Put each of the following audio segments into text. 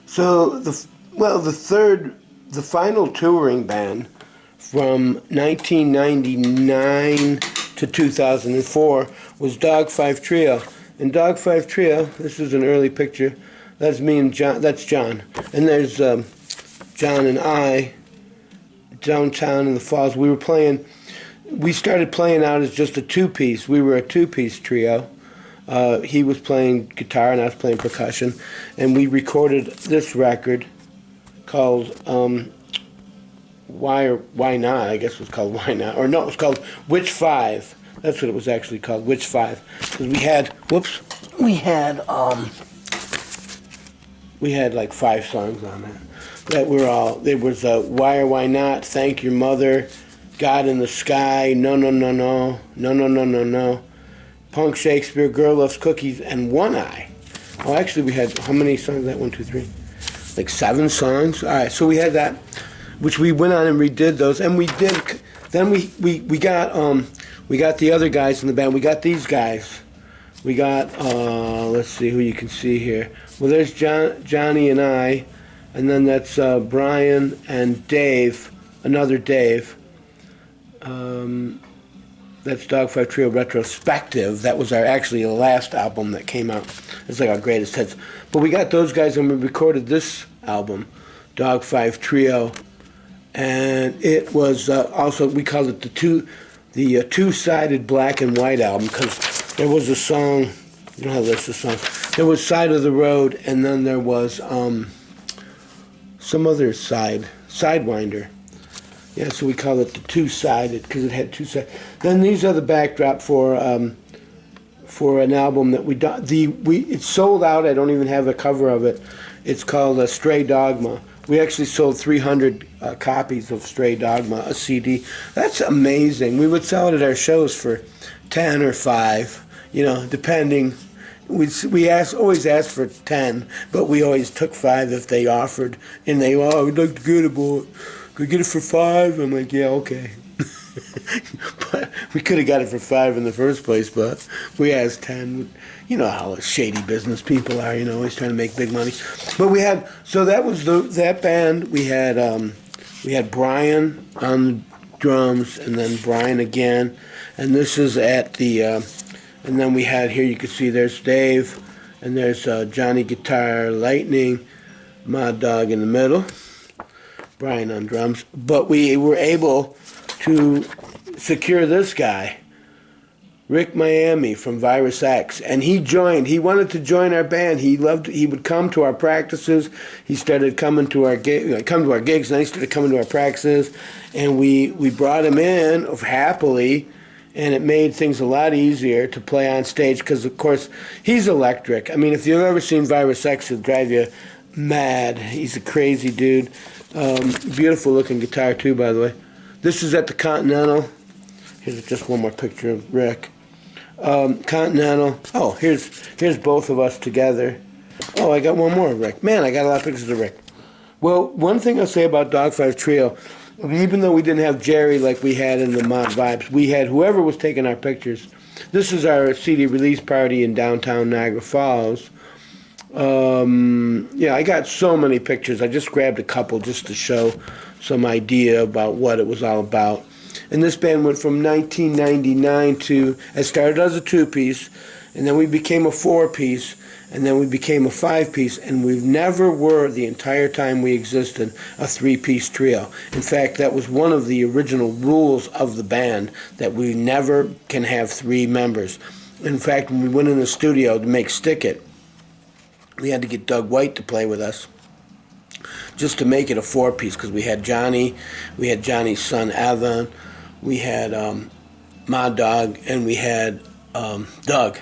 So the final touring band from 1999 to 2004 was Dog Five Trio. And Dog Five Trio, this is an early picture. That's me and John. That's John. And there's John and I downtown in the Falls. We started playing out as just a two-piece. We were a two-piece trio. He was playing guitar and I was playing percussion. And we recorded this record called Why or Why Not, I guess it was called Why Not. Or no, it was called Which Five. That's what it was actually called, Which Five. Because we had like 5 songs on that. That were all, there was Why or Why Not, Thank Your Mother, God in the Sky, No, No, No, No, No, No, No, No, No, Punk Shakespeare, Girl Loves Cookies, and One Eye. Well, actually, we had, how many songs? That 1, 2, 3, like 7 songs. All right, so we had that, which we went on and redid those, and we did. Then we got the other guys in the band. We got these guys. We got let's see who you can see here. Well, there's Johnny and I, and then that's Brian and Dave, another Dave. That's Dog Five Trio Retrospective. That was actually the last album that came out. It's like our greatest hits. But we got those guys and we recorded this album, Dog Five Trio, and it was also, we called it the two-sided black and white album, because there was a song, you don't have a list of songs. There was Side of the Road, and then there was some other Sidewinder. Yeah, so we call it the two-sided because it had 2 sides. Then these are the backdrop for an album that it's sold out. I don't even have a cover of it. It's called Stray Dogma. We actually sold 300 copies of Stray Dogma, a CD. That's amazing. We would sell it at our shows for 10 or 5, depending. We always asked for 10, but we always took 5 if they offered. And we'd like to get it, boy. Could we get it for 5? I'm like, yeah, okay. But we could have got it for 5 in the first place, but we asked 10. You know how shady business people are, always trying to make big money. But that was that band. We had Brian on drums, and then Brian again, and this is at the, and then we had here, you can see there's Dave, and there's Johnny Guitar, Lightning, Mad Dog in the middle, Brian on drums. But we were able to secure this guy, Rick Miami from Virus X, and he wanted to join our band. He would come to our practices. He started coming to our gigs, and then he started coming to our practices, and we brought him in happily, and it made things a lot easier to play on stage because, of course, he's electric. I mean, if you've ever seen Virus X, it'll drive you mad. He's a crazy dude. Beautiful looking guitar too, by the way. This is at the Continental. Here's just one more picture of Rick. Continental. Oh, here's both of us together. Oh, I got one more of Rick. Man, I got a lot of pictures of Rick. Well, one thing I'll say about Dog Five Trio, even though we didn't have Jerry like we had in the Mod Vibes, we had whoever was taking our pictures. This is our CD release party in downtown Niagara Falls. Yeah, I got so many pictures. I just grabbed a couple just to show some idea about what it was all about. And this band went from 1999 to, it started as a 2-piece, and then we became a 4-piece, and then we became a 5-piece, and we never were, the entire time we existed, a 3-piece trio. In fact, that was one of the original rules of the band, that we never can have 3 members. In fact, when we went in the studio to make Stick It, we had to get Doug White to play with us just to make it a 4-piece, because we had Johnny's son Evan, we had Mad Dog, and we had Doug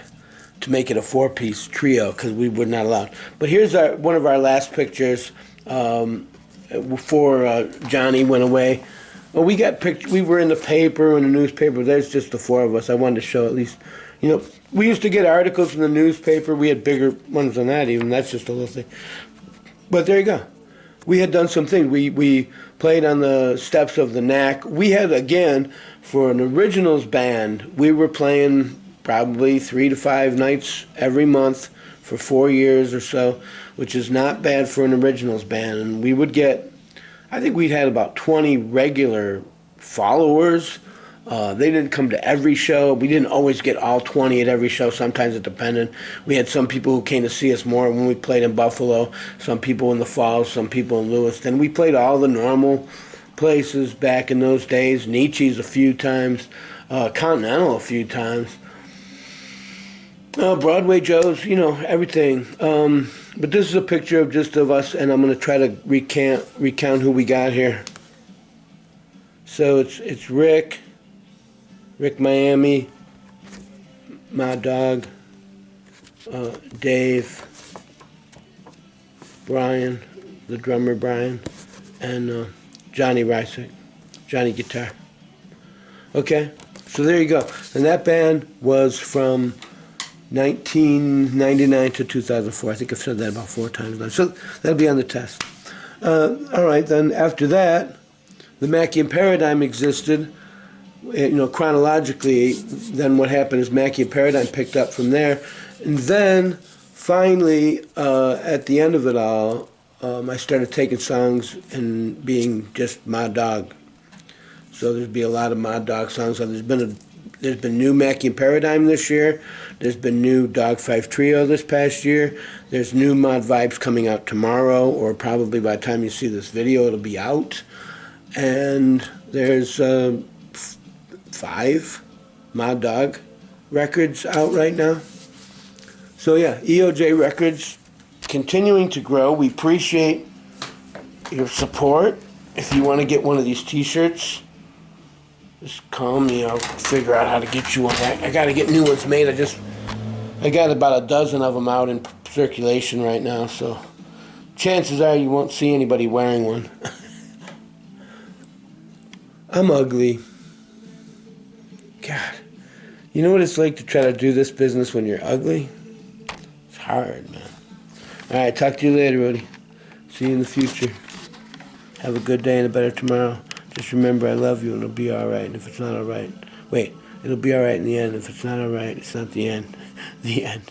to make it a 4-piece trio because we were not allowed. But here's one of our last pictures before Johnny went away. Well, we were in the paper, in the newspaper. There's just the 4 of us. I wanted to show at least, we used to get articles in the newspaper. We had bigger ones than that even. That's just a little thing. But there you go. We had done some things. We played on the steps of the NAC. We had, again, for an originals band, we were playing probably 3 to 5 nights every month for 4 years or so, which is not bad for an originals band. And we would get, I think we'd had about 20 regular followers. They didn't come to every show. We didn't always get all 20 at every show. Sometimes it depended. We had some people who came to see us more when we played in Buffalo, some people in the Falls, some people in Lewiston. We played all the normal places back in those days. Nietzsche's a few times, Continental a few times. Broadway Joe's, you know, everything. But this is a picture of just of us, and I'm going to try to recount who we got here. So it's Rick Miami, my dog, Dave, Brian, the drummer Brian, and Johnny Rysick, Johnny Guitar. Okay, so there you go. And that band was from 1999 to 2004. I think I've said that about 4 times now. So that'll be on the test. All right, then after that, the Mackey and Paradigm existed. You know, chronologically, then what happened is Mackey and Paradigm picked up from there. And then, finally, at the end of it all, I started taking songs and being just my dog. So there'd be a lot of my dog songs. So there's been new Mackey and Paradigm this year. There's been new Dog 5 Trio this past year. There's new Mod Vibes coming out tomorrow, or probably by the time you see this video, it'll be out. And there's 5 Mod Dog records out right now. So yeah, EOJ Records continuing to grow. We appreciate your support. If you want to get one of these t-shirts, just call me. I'll figure out how to get you one. I got to get new ones made. I got about a dozen of them out in circulation right now, so chances are you won't see anybody wearing one. I'm ugly. God, you know what it's like to try to do this business when you're ugly? It's hard, man. All right, talk to you later, buddy. See you in the future. Have a good day and a better tomorrow. Just remember, I love you, and it'll be all right. And if it's not all right, wait, it'll be all right in the end. If it's not all right, it's not the end. The end.